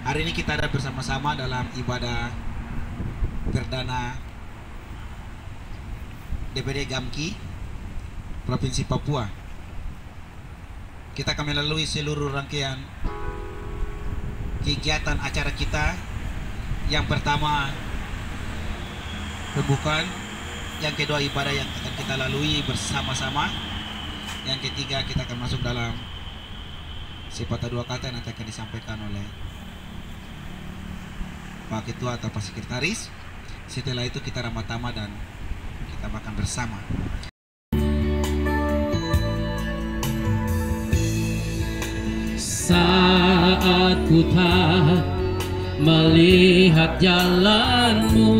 Hari ini kita ada bersama-sama dalam ibadah perdana DPD Gamki Provinsi Papua. Kita akan melalui seluruh rangkaian kegiatan acara kita. Yang pertama pembukaan, yang kedua ibadah yang akan kita lalui bersama-sama, yang ketiga kita akan masuk dalam sepatah dua kata yang nanti akan disampaikan oleh Pak Ketua atau Pak Sekretaris. Setelah itu kita ramah tamah dan kita makan bersama. Saat ku tak melihat jalanmu,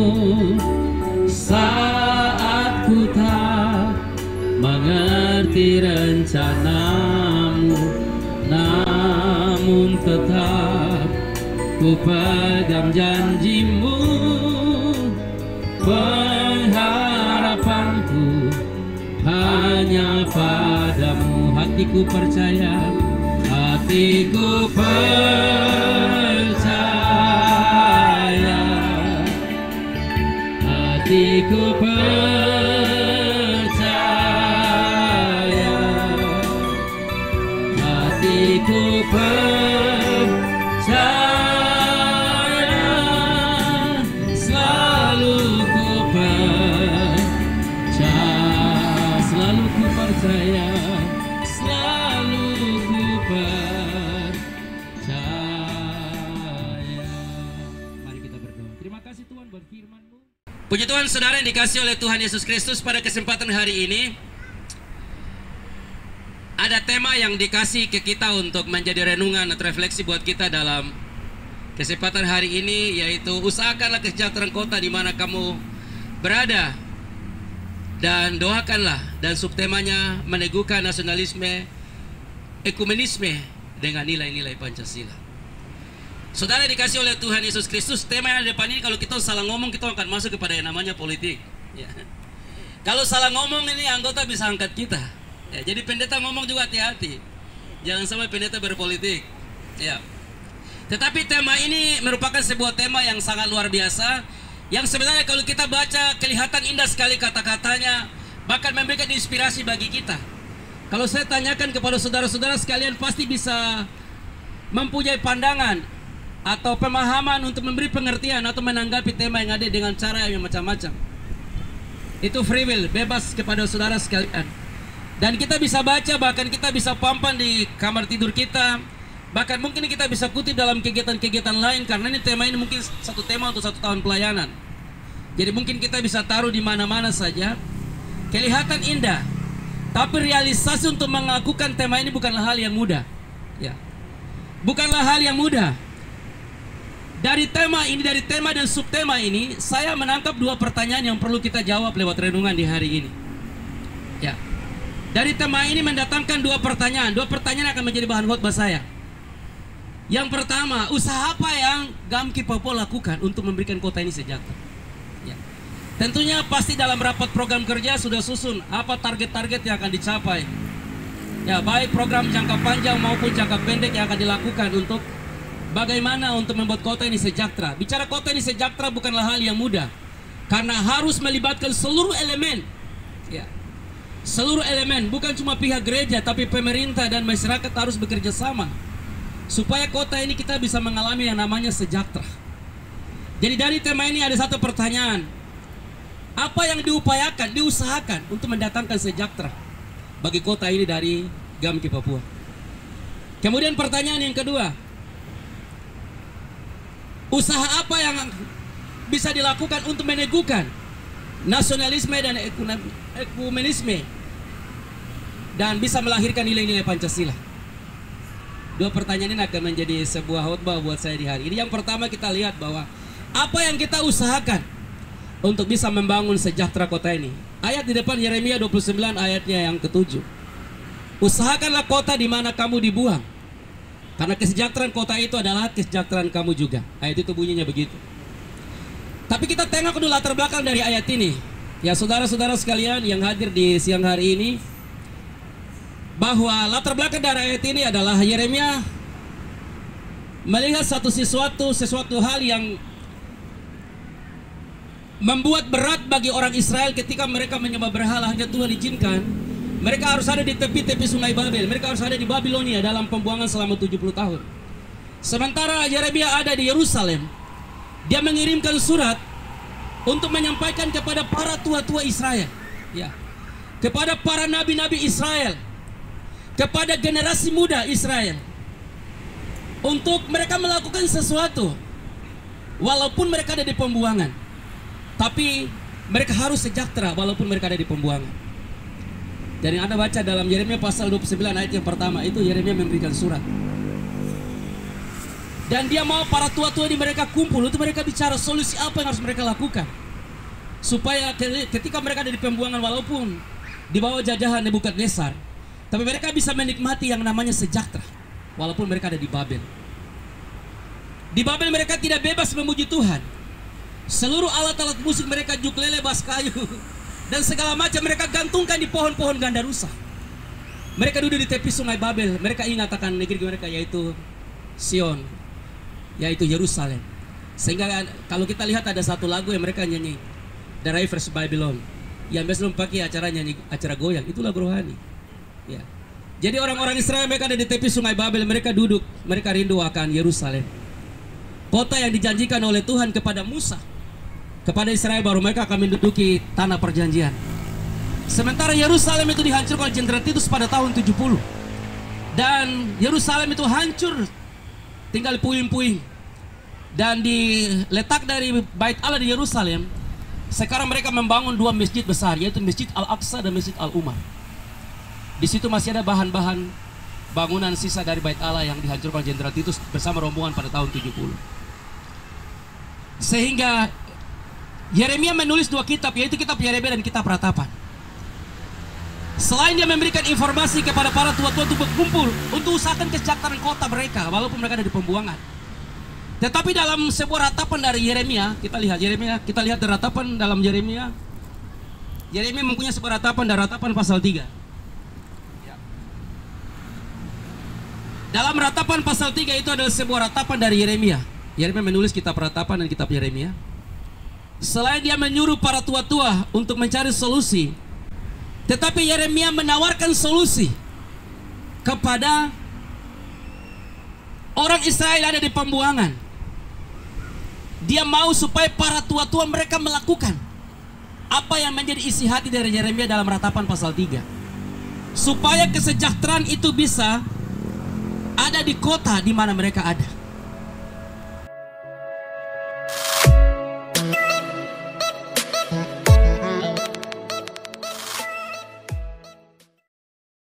saat ku tak mengerti rencanamu, namun tetap ku pegang janjimu. Pengharapanku hanya padamu. Hatiku percaya, hatiku percaya, hatiku percaya, hatiku percaya. Puji Tuhan, saudara yang dikasihi oleh Tuhan Yesus Kristus, pada kesempatan hari ini ada tema yang dikasih ke kita untuk menjadi renungan atau refleksi buat kita dalam kesempatan hari ini, yaitu usahakanlah kesejahteraan kota di mana kamu berada, dan doakanlah, dan subtemanya meneguhkan nasionalisme, ekumenisme dengan nilai-nilai Pancasila. Saudara dikasih oleh Tuhan Yesus Kristus, tema yang ada di depan ini, kalau kita salah ngomong kita akan masuk kepada yang namanya politik ya. Kalau salah ngomong ini anggota bisa angkat kita ya. Jadi pendeta ngomong juga hati-hati, jangan sampai pendeta berpolitik ya. Tetapi tema ini merupakan sebuah tema yang sangat luar biasa, yang sebenarnya kalau kita baca kelihatan indah sekali kata-katanya, bahkan memberikan inspirasi bagi kita. Kalau saya tanyakan kepada saudara-saudara sekalian, pasti bisa mempunyai pandangan atau pemahaman untuk memberi pengertian atau menanggapi tema yang ada dengan cara yang macam-macam. Itu free will, bebas kepada saudara sekalian. Dan kita bisa baca, bahkan kita bisa pampan di kamar tidur kita, bahkan mungkin kita bisa kutip dalam kegiatan-kegiatan lain, karena ini tema ini mungkin satu tema untuk 1 tahun pelayanan. Jadi mungkin kita bisa taruh di mana-mana saja. Kelihatan indah, tapi realisasi untuk mengakukan tema ini bukanlah hal yang mudah ya. Bukanlah hal yang mudah. Dari tema ini, dari tema dan subtema ini, saya menangkap 2 pertanyaan yang perlu kita jawab lewat renungan di hari ini. Ya. Dari tema ini mendatangkan 2 pertanyaan. 2 pertanyaan akan menjadi bahan khotbah saya. Yang pertama, usaha apa yang Gamki Papua lakukan untuk memberikan kota ini sejahtera? Ya. Tentunya pasti dalam rapat program kerja sudah susun apa target-target yang akan dicapai. Ya, baik program jangka panjang maupun jangka pendek yang akan dilakukan untuk bagaimana untuk membuat kota ini sejahtera. Bicara kota ini sejahtera bukanlah hal yang mudah, karena harus melibatkan seluruh elemen ya. Seluruh elemen, bukan cuma pihak gereja, tapi pemerintah dan masyarakat harus bekerja sama supaya kota ini kita bisa mengalami yang namanya sejahtera. Jadi dari tema ini ada 1 pertanyaan. Apa yang diupayakan, diusahakan untuk mendatangkan sejahtera bagi kota ini dari Gamki Papua? Kemudian pertanyaan yang kedua, usaha apa yang bisa dilakukan untuk meneguhkan nasionalisme dan ekumenisme dan bisa melahirkan nilai-nilai Pancasila? 2 pertanyaan ini akan menjadi sebuah khotbah buat saya di hari ini. Yang pertama, kita lihat bahwa apa yang kita usahakan untuk bisa membangun sejahtera kota ini. Ayat di depan Yeremia 29 ayatnya yang ke-7. Usahakanlah kota di mana kamu dibuang, karena kesejahteraan kota itu adalah kesejahteraan kamu juga. Ayat itu bunyinya begitu. Tapi kita tengok dulu latar belakang dari ayat ini. Ya, saudara-saudara sekalian yang hadir di siang hari ini, bahwa latar belakang dari ayat ini adalah Yeremia melihat sesuatu hal yang membuat berat bagi orang Israel ketika mereka menyembah berhala. Hanya Tuhan izinkan mereka harus ada di tepi-tepi sungai Babel. Mereka harus ada di Babilonia dalam pembuangan selama 70 tahun. Sementara Yeremia ada di Yerusalem, dia mengirimkan surat untuk menyampaikan kepada para tua-tua Israel, ya, kepada para nabi-nabi Israel, kepada generasi muda Israel, untuk mereka melakukan sesuatu. Walaupun mereka ada di pembuangan, tapi mereka harus sejahtera walaupun mereka ada di pembuangan. Dan yang Anda baca dalam Yeremia pasal 29 ayat yang pertama itu, Yeremia memberikan surat. Dan dia mau para tua-tua di mereka kumpul untuk mereka bicara solusi apa yang harus mereka lakukan, supaya ketika mereka ada di pembuangan walaupun di bawah jajahan Nebukadnezar, tapi mereka bisa menikmati yang namanya sejahtera walaupun mereka ada di Babel. Di Babel mereka tidak bebas memuji Tuhan. Seluruh alat-alat musik mereka, ukulele, bas kayu, dan segala macam mereka gantungkan di pohon-pohon ganda rusa. Mereka duduk di tepi sungai Babel. Mereka ingat akan negeri mereka, yaitu Sion, yaitu Yerusalem. Sehingga kalau kita lihat ada satu lagu yang mereka nyanyi, The Rivers Babylon, yang biasanya pakai acara nyanyi, acara goyang, itu lagu rohani, ya. Jadi orang-orang Israel mereka ada di tepi sungai Babel. Mereka duduk, mereka rindu akan Yerusalem, kota yang dijanjikan oleh Tuhan kepada Musa, kepada Israel, baru mereka akan menduduki tanah perjanjian. Sementara Yerusalem itu dihancurkan oleh Jenderal Titus pada tahun 70. Dan Yerusalem itu hancur, tinggal puing-puing. Dan diletak dari Bait Allah di Yerusalem, sekarang mereka membangun dua masjid besar, yaitu Masjid Al-Aqsa dan Masjid Al-Umar. Di situ masih ada bahan-bahan bangunan sisa dari Bait Allah yang dihancurkan Jenderal Titus bersama rombongan pada tahun 70. Sehingga Yeremia menulis dua kitab, yaitu kitab Yeremia dan kitab Ratapan. Selain dia memberikan informasi kepada para tua-tua untuk berkumpul untuk usahakan kesejahteraan kota mereka walaupun mereka ada di pembuangan, tetapi dalam sebuah ratapan dari Yeremia, kita lihat dari ratapan dalam Yeremia. Yeremia mempunyai sebuah ratapan dari Ratapan pasal 3. Dalam Ratapan pasal 3 itu adalah sebuah ratapan dari Yeremia. Yeremia menulis kitab Ratapan dan kitab Yeremia. Selain dia menyuruh para tua-tua untuk mencari solusi, tetapi Yeremia menawarkan solusi kepada orang Israel ada di pembuangan. Dia mau supaya para tua-tua mereka melakukan apa yang menjadi isi hati dari Yeremia dalam Ratapan pasal 3, supaya kesejahteraan itu bisa ada di kota di mana mereka ada.